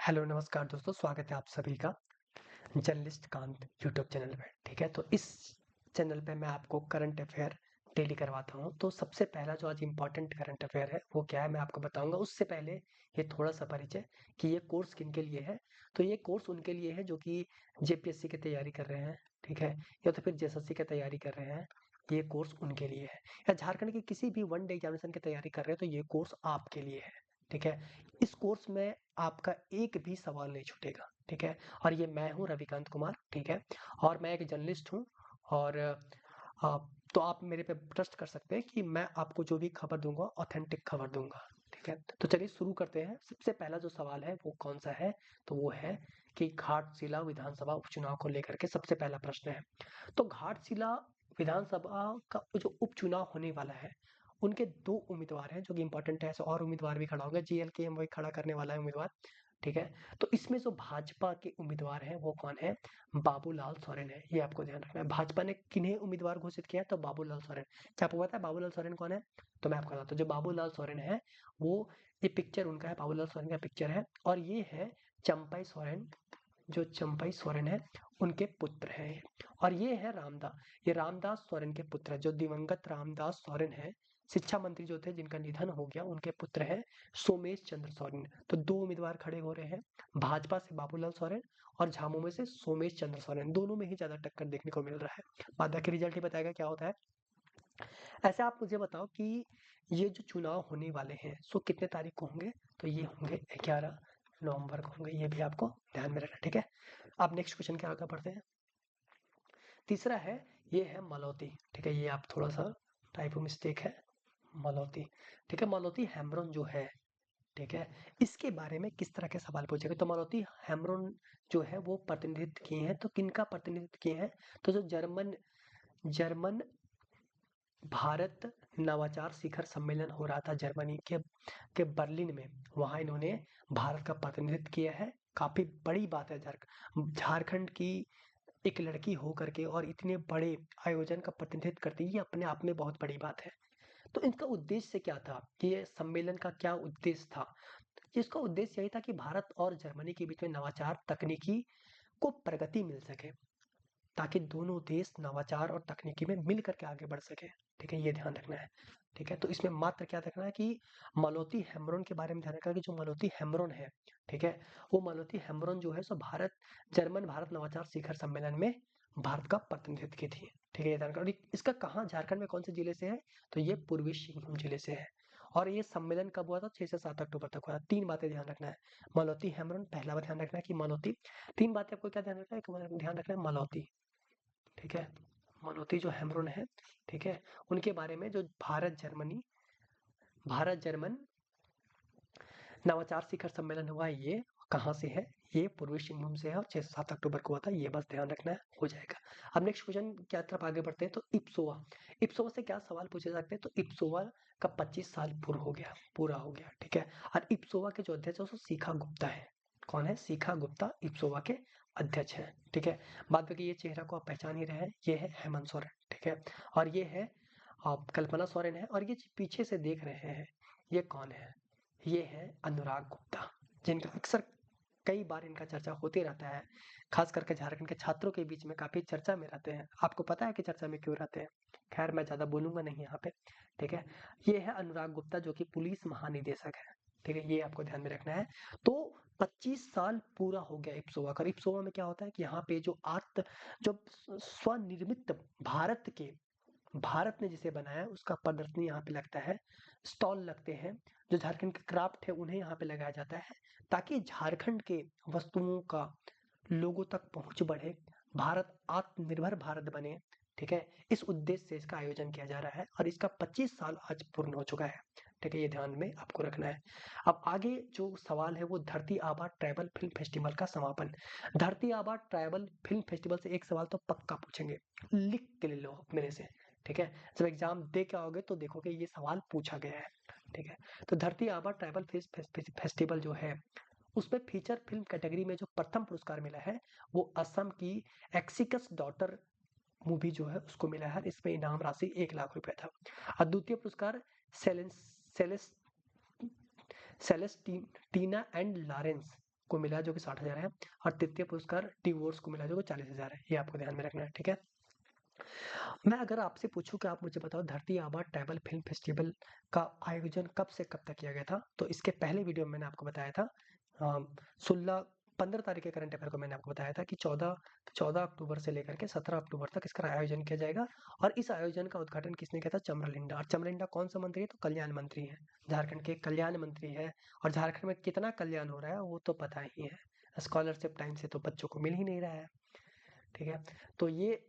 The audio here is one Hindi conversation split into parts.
हेलो नमस्कार दोस्तों, स्वागत है आप सभी का जर्नलिस्ट कांत यूट्यूब चैनल पे। ठीक है, तो इस चैनल पे मैं आपको करंट अफेयर डेली करवाता हूँ। तो सबसे पहला जो आज इम्पोर्टेंट करंट अफेयर है वो क्या है, मैं आपको बताऊंगा। उससे पहले ये थोड़ा सा परिचय कि ये कोर्स किन के लिए है। तो ये कोर्स उनके लिए है जो कि जेपीएससी की तैयारी कर रहे हैं, ठीक है, या तो फिर जेएसएससी की तैयारी कर रहे हैं। ये कोर्स उनके लिए है, या झारखंड की किसी भी वन डे एग्जामिनेशन की तैयारी कर रहे हैं तो ये कोर्स आपके लिए है। ठीक है, इस कोर्स में आपका एक भी सवाल नहीं छूटेगा। ठीक है, और ये मैं हूँ रविकांत कुमार। ठीक है, और मैं एक जर्नलिस्ट हूँ। और तो आप मेरे पे ट्रस्ट कर सकते हैं कि मैं आपको जो भी खबर दूंगा ऑथेंटिक खबर दूंगा। ठीक है, तो चलिए शुरू करते हैं। सबसे पहला जो सवाल है वो कौन सा है, तो वो है कि घाटशिला विधानसभा उपचुनाव को लेकर के सबसे पहला प्रश्न है। तो घाटशिला विधानसभा का जो उपचुनाव होने वाला है, उनके दो उम्मीदवार हैं जो कि इंपॉर्टेंट है। ऐसे और उम्मीदवार भी खड़ा होंगे, जीएलके वही खड़ा करने वाला है उम्मीदवार। ठीक है, तो इसमें जो भाजपा के उम्मीदवार हैं वो कौन है, बाबूलाल सोरेन है। ये आपको ध्यान रखना है। भाजपा ने किन्हें उम्मीदवार घोषित किया, तो बाबूलाल सोरेन। क्या आपको पता है बाबूलाल सोरेन कौन है? तो मैं आपको बताता हूँ। जो बाबूलाल सोरेन है वो, ये पिक्चर उनका है, बाबूलाल सोरेन का पिक्चर है। और ये है चंपई सोरेन, जो चंपई सोरेन है उनके पुत्र हैं। और ये है ये रामदास सोरेन के पुत्र है। जो दिवंगत रामदास सोरेन है, शिक्षा मंत्री जो थे, जिनका निधन हो गया, उनके पुत्र हैं सोमेश चंद्र सोरेन। तो दो उम्मीदवार खड़े हो रहे हैं, भाजपा से बाबूलाल सोरेन और झामुमो में से सोमेश चंद्र सोरेन। दोनों में ही ज्यादा टक्कर देखने को मिल रहा है। बाद बाकी रिजल्ट ही बताएगा क्या होता है। ऐसे आप मुझे बताओ कि ये जो चुनाव होने वाले हैं सो कितने तारीख को होंगे, तो ये होंगे 11 नवंबर को होंगे। ये भी आपको ध्यान में रखना। ठीक है, आप नेक्स्ट क्वेश्चन के आगे बढ़ते हैं। तीसरा है, ये है मलौती। ठीक है, ये आप थोड़ा सा टाइपो मिस्टेक है, मलौती। ठीक है, मलौती हेम्ब्रोन जो है, ठीक है, इसके बारे में किस तरह के सवाल पूछेगा। तो मलौती हेम्ब्रोन जो है वो प्रतिनिधित्व किए हैं, तो किनका प्रतिनिधित्व किए हैं, तो जो जर्मन जर्मन भारत नवाचार शिखर सम्मेलन हो रहा था जर्मनी के बर्लिन में, वहां इन्होंने भारत का प्रतिनिधित्व किया है। काफी बड़ी बात है। झारखंड की एक लड़की हो करके और इतने बड़े आयोजन का प्रतिनिधित्व करती है, ये अपने आप में बहुत बड़ी बात है। तो इनका उद्देश्य क्या था, कि ये सम्मेलन का क्या उद्देश्य था? इसका उद्देश्य यही था कि भारत और जर्मनी के बीच में नवाचार तकनीकी को प्रगति मिल सके, ताकि दोनों देश नवाचार और तकनीकी में मिल करके आगे बढ़ सके। ठीक है, ये ध्यान रखना है। ठीक है, तो इसमें मात्र क्या रखना है कि मालोती हेम्ब्रोन के बारे में ध्यान रखना है कि जो मालोती हेम्ब्रोन है, ठीक है, वो मालोती हेम्ब्रोन जो है सो जर्मन भारत नवाचार शिखर सम्मेलन में भारत का प्रतिनिधित्व की थी। ठीक है, ये ध्यान रखना। और इसका कहाँ, झारखंड में कौन से जिले से है, तो ये पूर्वी सिंहभूम जिले से है। और ये सम्मेलन कब हुआ था, 6 से 7 अक्टूबर तक हुआ था। तीन बातें ध्यान रखना है। मालोती हेम्ब्रोन, पहला बात ध्यान रखना है कि मालोती। तीन बातें आपको क्या ध्यान रखना है, ध्यान रखना है मालौती। ठीक है, मालौती जो हेम्ब्रोन है, ठीक है, उनके बारे में जो भारत जर्मन नवाचार शिखर सम्मेलन हुआ है, ये कहाँ से है, ये पूर्वी सिंहभूम से है और 6 से 7 अक्टूबर को हुआ था। ये बस ध्यान रखना है, हो जाएगा। अब नेक्स्ट क्वेश्चन क्या तरफ आगे बढ़ते हैं, तो इप्सोआ। इप्सोआ से क्या सवाल पूछे सकते हैं, तो इप्सोआ का 25 साल पूरा हो गया। ठीक है, और इप्सोआ के जो अध्यक्ष है वो शिखा गुप्ता है। कौन है, शिखा गुप्ता इप्सोआ के अध्यक्ष है। ठीक है, बाद बाकी ये चेहरा को आप पहचान ही रहे हैं, ये है हेमंत सोरेन। ठीक है, और ये है कल्पना सोरेन है। और ये पीछे से देख रहे हैं, ये कौन है, ये है अनुराग गुप्ता, जिनका अक्सर कई बार इनका चर्चा होते रहता है। खास करके झारखंड के छात्रों के बीच में काफी चर्चा में रहते हैं। आपको पता है कि चर्चा में क्यों रहते हैं? खैर, मैं ज्यादा बोलूंगा नहीं यहाँ पे। ठीक है, ये है अनुराग गुप्ता जो कि पुलिस महानिदेशक है। ठीक है, ये आपको ध्यान में रखना है। तो 25 साल पूरा हो गया इप्सोआ का। इप्सोआ में क्या होता है कि यहाँ पे जो स्वनिर्मित भारत ने जिसे बनाया है उसका प्रदर्शनी यहाँ पे लगता है, स्टॉल लगते हैं। जो झारखंड के क्राफ्ट है उन्हें यहाँ पे लगाया जाता है, ताकि झारखंड के वस्तुओं का लोगों तक पहुंच बढ़े, भारत आत्मनिर्भर भारत बने। ठीक है, इस उद्देश्य से इसका आयोजन किया जा रहा है और इसका 25 साल आज पूर्ण हो चुका है। ठीक है, ये ध्यान में आपको रखना है। अब आगे जो सवाल है वो धरती आबा ट्राइबल फिल्म फेस्टिवल का समापन। धरती आबा ट्राइबल फिल्म फेस्टिवल से एक सवाल तो पक्का पूछेंगे, लिख के ले लो मेरे से। ठीक है, जब एग्जाम दे के आओगे तो देखोगे ये सवाल पूछा गया है। ठीक है, तो धरती आबा ट्राइबल फेस्टिवल जो है, उसमें फीचर फिल्म कैटेगरी में जो प्रथम पुरस्कार मिला है वो असम की एक्सिकस डॉटर मूवी जो है उसको मिला है। इसमें इनाम राशि 1 लाख रुपए था। और द्वितीय पुरस्कार सेलेस सेलेस्टीना एंड लॉरेंस को मिला है जो कि 60,000 है, और तृतीय पुरस्कार डिवोर्स को मिला जो कि 40,000 है। ये आपको ध्यान में रखना है, ठीक है। मैं अगर आपसे पूछूं कि आप मुझे बताओ धरती आबा ट्राइबल फिल्म फेस्टिवल का आयोजन कब से कब तक किया गया था, तो इसके पहले वीडियो में मैंने आपको बताया था 15 तारीख के करंट अफेयर को मैंने आपको बताया था कि 14 अक्टूबर से लेकर के 17 अक्टूबर तक इसका आयोजन किया जाएगा। और इस आयोजन का उद्घाटन किसने किया था? चमरलिंडा। और चमरलिंडा कौन सा मंत्री है? तो कल्याण मंत्री है, झारखंड के कल्याण मंत्री है। और झारखंड में कितना कल्याण हो रहा है वो तो पता ही है, स्कॉलरशिप टाइम से तो बच्चों को मिल ही नहीं रहा है, ठीक है। तो ये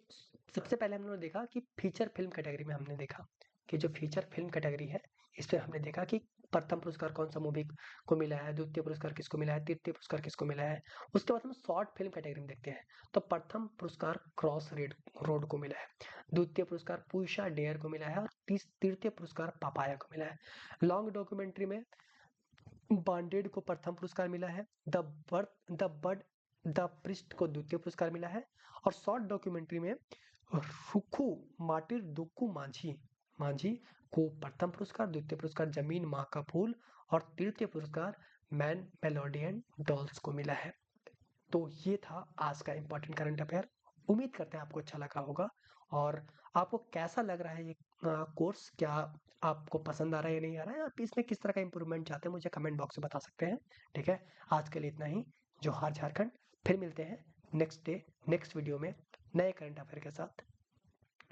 सबसे पहले हम लोगों ने देखा कि फीचर फिल्म कैटेगरी में हमने देखा कि जो फीचर फिल्म कैटेगरी है इसमें हमने देखा कि प्रथम पुरस्कार कौन सा मूवी को मिला है, द्वितीय पुरस्कार किसको मिला है, तृतीय पुरस्कार किसको मिला है। उसके बाद हम शॉर्ट फिल्म कैटेगरी में देखते हैं, तो प्रथम पुरस्कार क्रॉस रेड रोड को मिला है, द्वितीय पुरस्कार पूषा डेयर को मिला है, और तृतीय पुरस्कार पापाया को मिला है। लॉन्ग डॉक्यूमेंट्री में बॉन्डेड को प्रथम पुरस्कार मिला है, द प्रिस्ट को द्वितीय पुरस्कार मिला है, और शॉर्ट डॉक्यूमेंट्री में रुखु माटिर दुक्कू मांझी मांझी को प्रथम पुरस्कार, द्वितीय पुरस्कार जमीन माँ का फूल, और तृतीय पुरस्कार मैन मेलोडी एंड डॉल्स को मिला है। तो ये था आज का इम्पोर्टेंट करंट अफेयर। उम्मीद करते हैं आपको अच्छा लगा होगा। और आपको कैसा लग रहा है ये कोर्स, क्या आपको पसंद आ रहा है या नहीं आ रहा है, आप इसमें किस तरह का इंप्रूवमेंट चाहते हैं मुझे कमेंट बॉक्स में बता सकते हैं, ठीक है। आज के लिए इतना ही। जोहार झारखंड। फिर मिलते हैं नेक्स्ट वीडियो में नए करंट अफेयर के साथ।